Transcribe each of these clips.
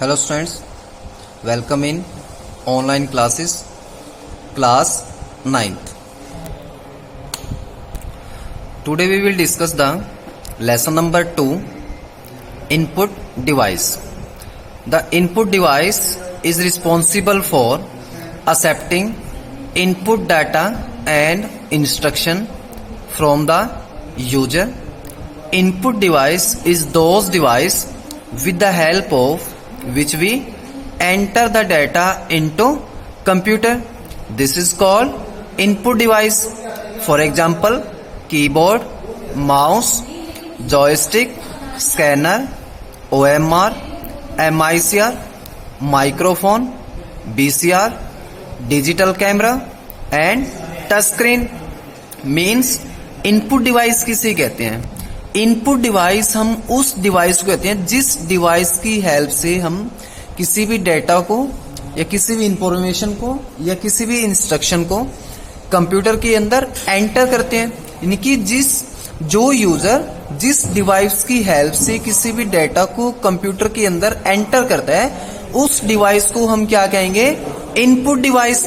Hello students, welcome in online classes, class 9th. Today we will discuss the lesson number 2, input device. The input device is responsible for accepting input data and instruction from the user. Input device is those device with the help of which we enter the data into computer. This is called input device. For example, keyboard, mouse, joystick, scanner, OMR, MICR, microphone, VCR, digital camera and touch screen. Means input device किसे कहते हैं? Input device हम उस device को कहते हैं जिस device की हेल्प से हम किसी भी डेटा को या किसी भी इंफॉर्मेशन को या किसी भी इंस्ट्रक्शन को कंप्यूटर के अंदर एंटर करते हैं। यानी कि जो यूजर जिस डिवाइस की हेल्प से किसी भी डेटा को कंप्यूटर के अंदर एंटर करता है उस डिवाइस को हम क्या कहेंगे? Input device.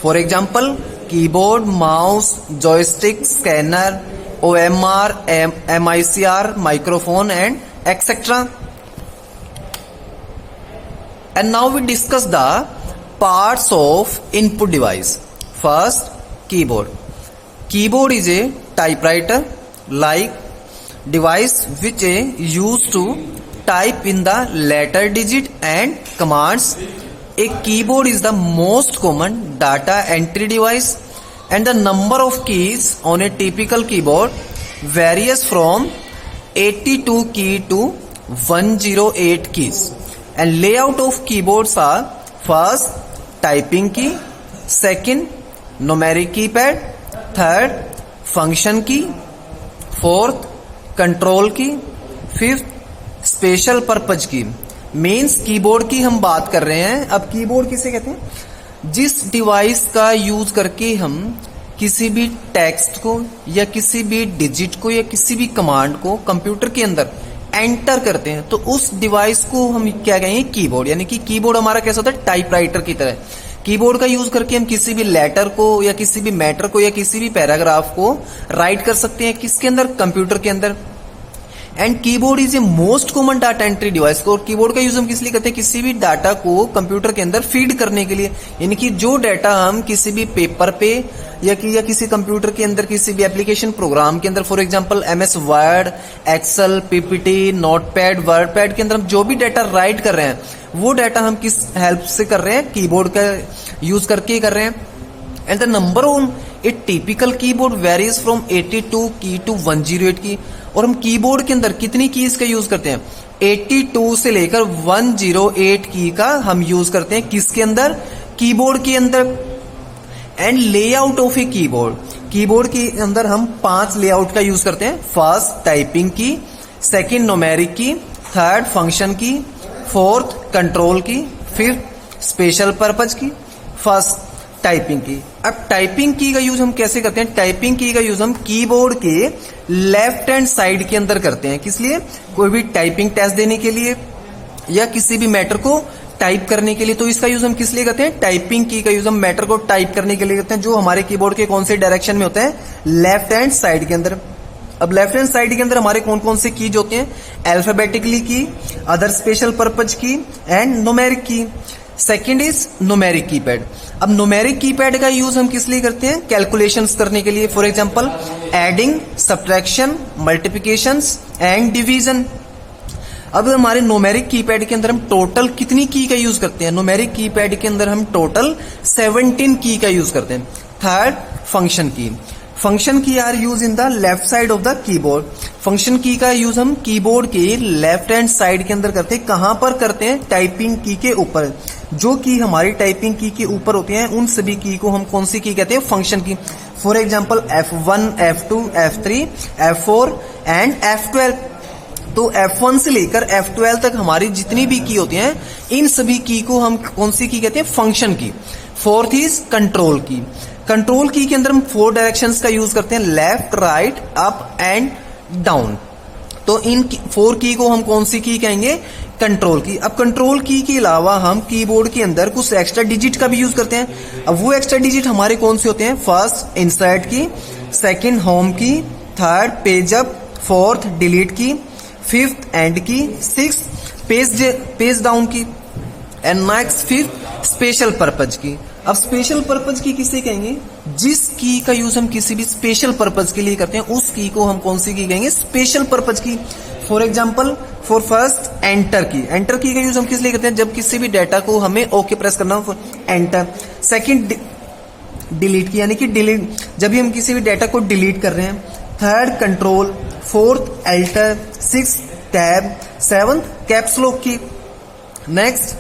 For example, keyboard, mouse, joystick, scanner, OMR, MICR, microphone and etc. And now we discuss the parts of input device. First, keyboard. Keyboard is a typewriter like device which is used to type in the letter digit and commands. A keyboard is the most common data entry device and the number of keys on a typical keyboard varies from 82 key to 108 keys. And layout of keyboards are: first, typing key; second, numeric keypad; third, function key; fourth, control key; fifth, special purpose key. Means keyboard की हम बात कर रहे हैं। अब keyboard किसे कहते हैं? जिस डिवाइस का यूज करके हम किसी भी टेक्स्ट को या किसी भी डिजिट को या किसी भी कमांड को कंप्यूटर के अंदर एंटर करते हैं तो उस डिवाइस को हम क्या कहेंगे? कीबोर्ड। यानी कि कीबोर्ड हमारा कैसा होता है? टाइपराइटर की तरह। कीबोर्ड का यूज करके हम किसी भी लेटर को या किसी भी मैटर को या किसी भी पैराग्राफ को राइट कर सकते हैं। किसके अंदर? कंप्यूटर के अंदर। And keyboard is a most common data entry device. और कीबोर्ड का यूज हम किस लिए करते हैं? किसी भी डाटा को कंप्यूटर के अंदर फीड करने के लिए। यानी कि जो डाटा हम किसी भी पेपर पे या किसी कंप्यूटर के अंदर किसी भी एप्लीकेशन प्रोग्राम के अंदर, for example MS Word, Excel, PPT, Notepad, WordPad के अंदर हम जो भी डाटा राइट कर रहे हैं वो डाटा हम किस हेल्प से कर रहे हैं? कीबोर्ड का यूज करके कर रहे हैं। And the number on A typical keyboard varies from 82 की टू 108 की। और हम कीबोर्ड के अंदर कितनी कीज का यूज करते हैं? 82 से लेकर 108 की का हम यूज करते हैं। किसके अंदर? कीबोर्ड के अंदर। And layout of a keyboard. Keyboard के अंदर हम 5 लेआउट का यूज करते हैं। फर्स्ट, टाइपिंग की; सेकंड, न्यूमेरिक की; थर्ड, फंक्शन की; फोर्थ, कंट्रोल की; फिफ्थ, स्पेशल पर्पज की; फर्स्ट, टाइपिंग की। अब टाइपिंग की का यूज हम कैसे करते हैं? टाइपिंग की का यूज हम कीबोर्ड के लेफ्ट हैंड साइड के अंदर करते हैं। किस लिए? कोई भी टाइपिंग टेस्ट देने के लिए या किसी भी मैटर को टाइप करने के लिए। तो इसका यूज हम किस लिए करते हैं? टाइपिंग की का यूज हम मैटर को टाइप करने के लिए करते हैं, जो हमारे कीबोर्ड के कौन से डायरेक्शन में होता है? लेफ्ट हैंड साइड के अंदर। अब लेफ्ट हैंड साइड के अंदर हमारे कौन कौन से कीज होते हैं? अल्फाबेटिकली की, अदर स्पेशल पर्पज की एंड न्यूमेरिक की। Second is numeric keypad. अब न्यूमेरिक कीपैड का यूज हम किस लिए करते हैं? कैलकुलेशंस करने के लिए। For example, adding, subtraction, multiplications and division. अब हमारे न्यूमेरिक कीपैड के अंदर हम टोटल कितनी की का यूज करते हैं? न्यूमेरिक कीपैड के अंदर हम टोटल 17 की का यूज करते हैं। Third, function key. Function key are use in the left side of the keyboard. Function key का यूज हम कीबोर्ड के लेफ्ट हैंड साइड के अंदर करते हैं। कहां पर करते हैं? टाइपिंग की के ऊपर। जो की हमारी टाइपिंग की के ऊपर होती है उन सभी की को हम कौन सी की कहते हैं? फंक्शन की। For example, F1, F2, F3, F4 and F12। तो F1 से लेकर F12 तक हमारी जितनी भी की होती हैं इन सभी की को हम कौन सी की कहते हैं? फंक्शन की। फोर्थ इज कंट्रोल की। कंट्रोल की के अंदर हम 4 डायरेक्शंस का यूज करते हैं, left, right, up and down. तो इन 4 की को हम कौन सी की कहेंगे? कंट्रोल की। अब कंट्रोल की के अलावा हम कीबोर्ड के अंदर कुछ एक्स्ट्रा डिजिट का भी यूज करते हैं। अब वो एक्स्ट्रा डिजिट हमारे कौन से होते हैं? फर्स्ट इंसर्ट की, सेकंड होम की, third page up, fourth delete की, फिफ्थ एंड की, सिक्स पेज डाउन की, and next fifth special purpose की। अब स्पेशल पर्पज की किसे कहेंगे? जिस की का यूज हम किसी भी स्पेशल पर्पज के लिए करते हैं उस की को हम कौन सी की कहेंगे? स्पेशल पर्पज की। For example, for first enter की। एंटर की का यूज हम किस लिए करते हैं? जब किसी भी डाटा को हमें ओके प्रेस करना हो, एंटर। सेकंड डिलीट की, यानी कि डिलीट जब भी हम किसी भी डाटा को डिलीट कर रहे हैं। Third control, fourth alter, six tab, seventh caps lock की। Next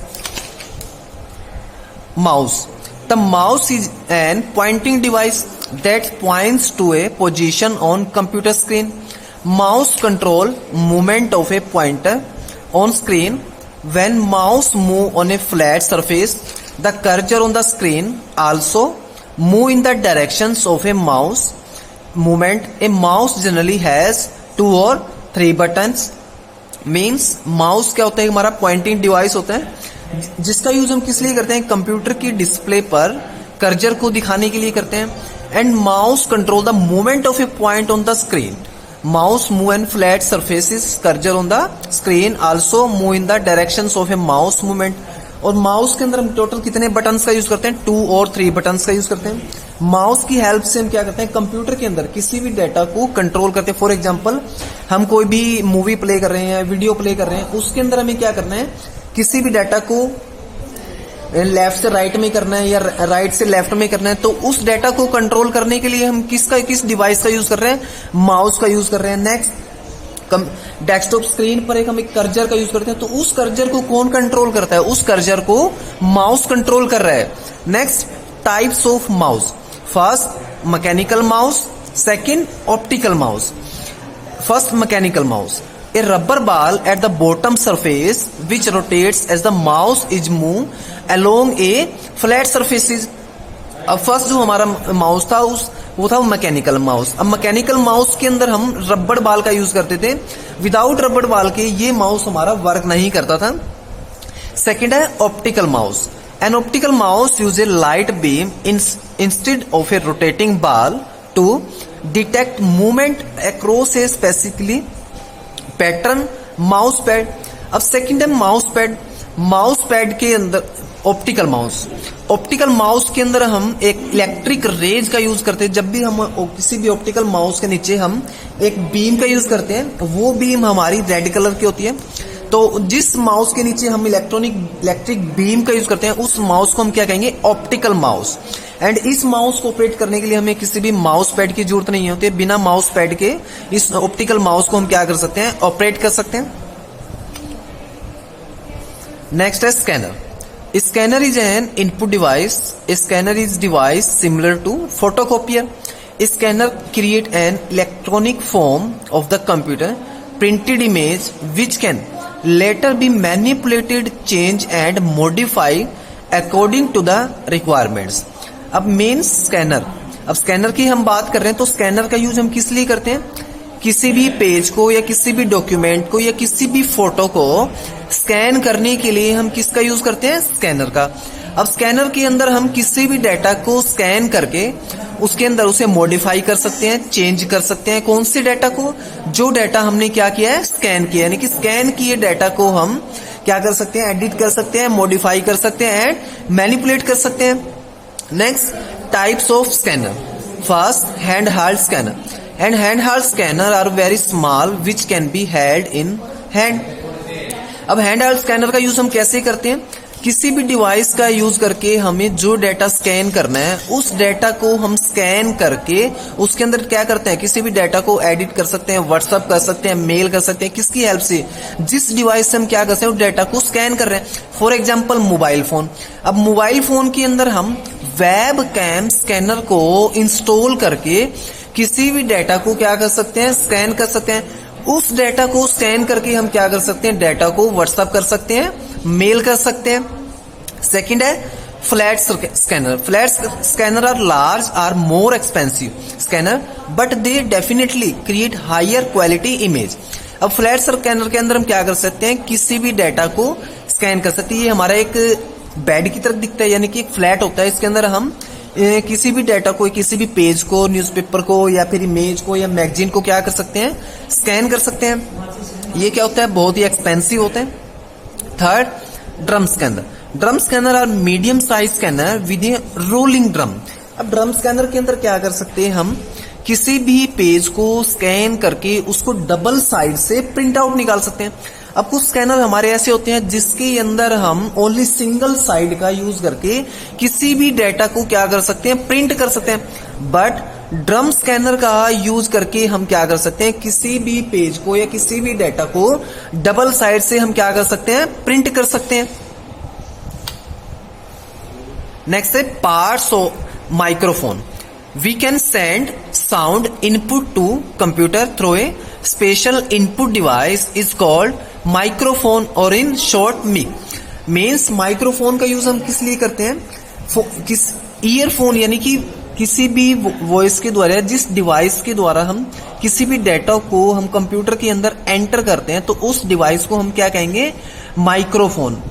mouse. The mouse is an pointing device that points to a position on computer screen. Mouse control movement of a pointer on screen. When mouse move on a flat surface, the cursor on the screen also move in the directions of a mouse movement. A mouse generally has 2 or 3 buttons. Means mouse क्या होता है? हमारा pointing device होता है जिसका use हम किस लिए करते हैं? कंप्यूटर की डिस्प्ले पर कर्सर को दिखाने के लिए करते हैं। And mouse control the movement of A point on the screen. Mouse move and flat surfaces cursor on the screen also move in the directions of A mouse movement. और mouse के अंदर हम टोटल कितने buttons का use करते हैं? 2 और 3 buttons का यूज करते हैं। माउस की हेल्प से हम क्या करते हैं? कंप्यूटर के अंदर किसी भी डाटा को कंट्रोल करते हैं। फॉर एग्जाम्पल, हम कोई भी मूवी प्ले कर रहे हैं, वीडियो प्ले कर रहे हैं, उसके अंदर हमें क्या करना है? किसी भी डाटा को लेफ्ट से राइट में करना है या राइट से लेफ्ट में करना है, तो उस डाटा को कंट्रोल करने के लिए हम किस डिवाइस का यूज कर रहे हैं? माउस का यूज कर रहे हैं। नेक्स्ट, डेस्कटॉप स्क्रीन पर हम एक कर्सर का यूज करते हैं, तो उस कर्सर को कौन कंट्रोल करता है? उस कर्सर को माउस कंट्रोल कर रहा है। Next, types of mouse. First mechanical mouse, second optical mouse. First mechanical mouse, a rubber ball at the bottom surface which rotates as the mouse is moved along a flat surfaces. अब first जो हमारा mouse था वो था mechanical mouse. अब mechanical mouse के अंदर हम रबड़ बाल का यूज करते थे। विदाउट रबड़ बाल के ये माउस हमारा वर्क नहीं करता था। सेकंड है optical mouse. An optical mouse use a light beam instead of a rotating ball to detect movement across a specifically pattern mouse pad. अब सेकंड है माउस पैड। माउस पैड के अंदर optical mouse के अंदर हम एक electric raise का use करते हैं। जब भी हम किसी भी ऑप्टिकल माउस के नीचे हम एक बीम का यूज करते हैं, वो बीम हमारी रेड कलर की होती है। तो जिस माउस के नीचे हम इलेक्ट्रिक बीम का यूज करते हैं, उस माउस को हम क्या कहेंगे? Optical mouse. एंड इस माउस को ऑपरेट करने के लिए हमें किसी भी माउस पैड की जरूरत नहीं होती। बिना माउस पैड के इस ऑप्टिकल माउस को हम क्या कर सकते हैं? ऑपरेट कर सकते हैं। नेक्स्ट है scanner. Scanner is an input device. Scanner is device similar to photocopier. Scanner create an electronic form of the computer printed image which can later be manipulated, change and modify according to the requirements. अब main scanner. अब scanner की हम बात कर रहे हैं, तो scanner का यूज हम किस लिए करते हैं? किसी भी पेज को या किसी भी डॉक्यूमेंट को या किसी भी फोटो को स्कैन करने के लिए हम किसका यूज करते हैं? स्कैनर का। अब स्कैनर के अंदर हम किसी भी डाटा को स्कैन करके उसके अंदर उसे मॉडिफाई कर सकते हैं, चेंज कर सकते हैं। कौन से डाटा को? जो डाटा हमने क्या किया है? स्कैन किया। यानी कि स्कैन किए डाटा को हम क्या कर सकते हैं? एडिट कर सकते हैं, मॉडिफाई कर सकते हैं एंड मैनिपुलेट कर सकते हैं। Next, types of scanner. First, hand held scanner. And hand held scanner are very small which can be held in hand. अब हैंड हेल्ड स्कैनर का यूज हम कैसे करते हैं? किसी भी डिवाइस का यूज करके हमें जो डाटा स्कैन करना है, उस डाटा को हम स्कैन करके उसके अंदर क्या करते हैं? किसी भी डाटा को एडिट कर सकते हैं, व्हाट्सएप कर सकते हैं, मेल कर सकते हैं। किसकी हेल्प से? जिस डिवाइस से हम क्या करते हैं? उस डाटा को स्कैन कर रहे हैं। For example, mobile phone. अब मोबाइल फोन के अंदर हम वेब कैम स्कैनर को इंस्टॉल करके किसी भी डाटा को क्या कर सकते हैं? स्कैन कर सकते हैं। उस डाटा को स्कैन करके हम क्या कर सकते हैं? डाटा को व्हाट्सएप कर सकते हैं, मेल कर सकते हैं। सेकंड है flat scanner. Flat scanner are large are more expensive scanner but they definitely create higher quality image. अब फ्लैट स्कैनर के अंदर हम क्या कर सकते हैं, किसी भी डाटा को स्कैन कर सकते हैं। ये हमारा एक बेड की तरफ दिखता है, यानी कि एक फ्लैट होता है, इसके अंदर हम किसी भी डाटा को, किसी भी पेज को, न्यूज़पेपर को या फिर इमेज को या मैगजीन को क्या कर सकते हैं, स्कैन कर सकते हैं। ये क्या होता है, बहुत ही एक्सपेंसिव होते हैं। Third, drum scanner. Drum scanner और medium size scanner with a rolling drum. अब ड्रम स्कैनर के अंदर क्या कर सकते हैं, हम किसी भी पेज को स्कैन करके उसको डबल साइड से प्रिंट आउट निकाल सकते हैं। अब कुछ स्कैनर हमारे ऐसे होते हैं जिसके अंदर हम ओनली सिंगल साइड का यूज करके किसी भी डाटा को क्या कर सकते हैं, प्रिंट कर सकते हैं। बट ड्रम स्कैनर का यूज करके हम क्या कर सकते हैं, किसी भी पेज को या किसी भी डाटा को डबल साइड से हम क्या कर सकते हैं, प्रिंट कर सकते हैं। नेक्स्ट है parts of microphone. We can send sound input to computer through a special input device is called microphone or in short mic। Means microphone का यूज हम किस लिए करते हैं, किस ईयरफोन यानी कि किसी भी वॉइस के द्वारा, जिस डिवाइस के द्वारा हम किसी भी डाटा को हम कंप्यूटर के अंदर एंटर करते हैं तो उस डिवाइस को हम क्या कहेंगे, माइक्रोफोन।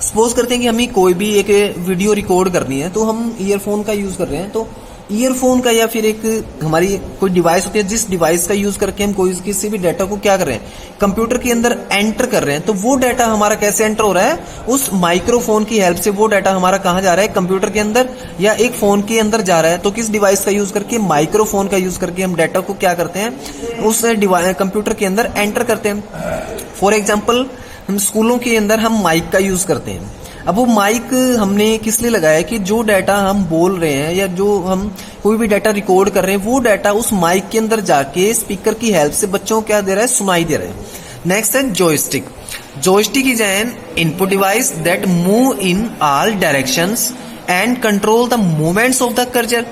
सपोज करते हैं कि हमें कोई भी एक वीडियो रिकॉर्ड करनी है तो हम ईयरफोन का यूज कर रहे हैं, तो ईयरफोन का या फिर एक हमारी कोई डिवाइस होती है जिस डिवाइस का यूज करके हम कोई किसी भी डाटा को क्या कर रहे हैं, कंप्यूटर के अंदर एंटर कर रहे हैं, तो वो डाटा हमारा कैसे एंटर हो रहा है, उस माइक्रोफोन की हेल्प से। वो डाटा हमारा कहाँ जा रहा है, कंप्यूटर के अंदर या एक फोन के अंदर जा रहा है, तो किस डिवाइस का यूज करके, माइक्रोफोन का यूज करके हम डाटा को क्या करते हैं, उस कंप्यूटर के अंदर एंटर करते हैं। फॉर एग्जाम्पल हम स्कूलों के अंदर हम माइक का यूज करते हैं। अब वो माइक हमने किस लिए लगाया कि जो डाटा हम बोल रहे हैं या जो हम कोई भी डाटा रिकॉर्ड कर रहे हैं वो डाटा उस माइक के अंदर जाके स्पीकर की हेल्प से बच्चों को क्या दे रहा है, सुनाई दे रहा है। नेक्स्ट है joystick. Joystick is an input device that move in all directions and control the movements of the cursor.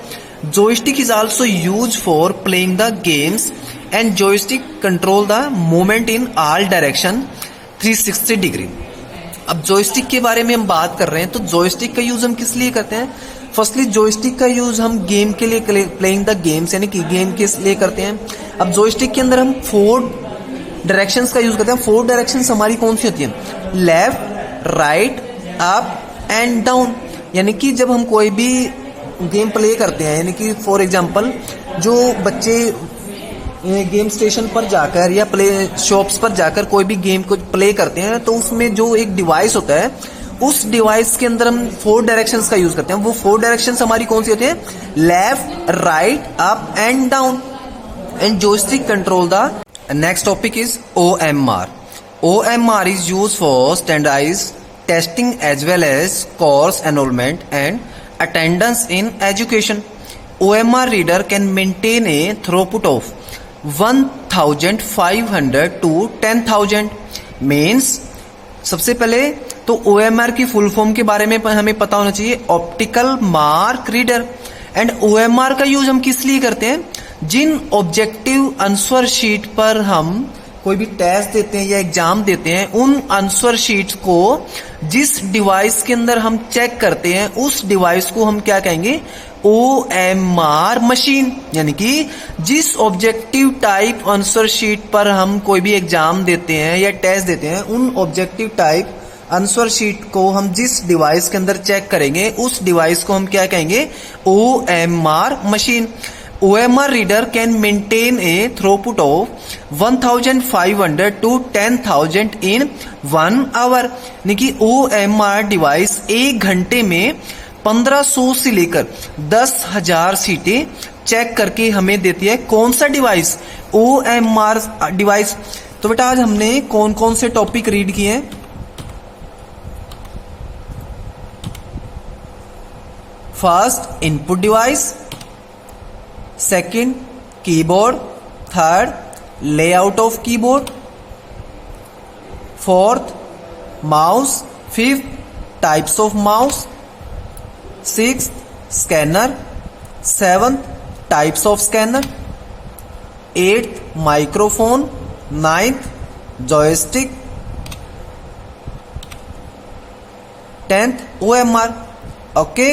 Joystick is also used for playing the games and joystick control the movement in all direction 360 degree. अब joystick के बारे में हम बात कर रहे हैं तो जॉयस्टिक का यूज हम किस लिए करते हैं, फर्स्टली जॉयस्टिक का यूज हम गेम के लिए, प्लेइंग द गेम्स यानी कि गेम के लिए करते हैं। अब जॉयस्टिक के अंदर हम 4 डायरेक्शंस का यूज करते हैं। 4 डायरेक्शंस हमारी कौन सी होती हैं, left, right, up and down. यानी कि जब हम कोई भी गेम प्ले करते हैं, यानी कि फॉर एग्जाम्पल जो बच्चे गेम स्टेशन पर जाकर या प्ले शॉप्स पर जाकर कोई भी गेम को प्ले करते हैं तो उसमें जो एक डिवाइस होता है उस डिवाइस के अंदर हम 4 डायरेक्शंस का यूज करते हैं। वो 4 डायरेक्शंस हमारी कौन सी होती है, left, right, up and down. And joystick control the. Next topic is OMR। OMR is used for standardized testing as well as course enrollment and attendance in education. OMR reader can maintain a throughput of 1500 to 10,000। Means सबसे पहले तो OMR की full form के बारे में हमें पता होना चाहिए, optical mark reader. And OMR का यूज हम किस लिए करते हैं, जिन ऑब्जेक्टिव आंसर शीट पर हम कोई भी टेस्ट देते हैं या एग्जाम देते हैं, उन आंसर शीट्स को जिस डिवाइस के अंदर हम चेक करते हैं उस डिवाइस को हम क्या कहेंगे, OMR मशीन। यानी कि जिस ऑब्जेक्टिव टाइप आंसर शीट पर हम कोई भी एग्जाम देते हैं या टेस्ट देते हैं, उन ऑब्जेक्टिव टाइप आंसर शीट को हम जिस डिवाइस के अंदर चेक करेंगे उस डिवाइस को हम क्या कहेंगे, OMR machine. OMR reader can maintain a throughput of 1500 to 10,000 in 1 hour। यानी कि OMR डिवाइस 1 घंटे में 1500 से लेकर 10,000 सीटें चेक करके हमें देती है। कौन सा डिवाइस, OMR डिवाइस। तो बेटा आज हमने कौन कौन से टॉपिक रीड किए हैं, first input device, second keyboard, third layout of keyboard, fourth mouse, fifth types of mouse, sixth scanner, seventh types of scanner, eighth microphone, ninth joystick, 10th OMR। Okay.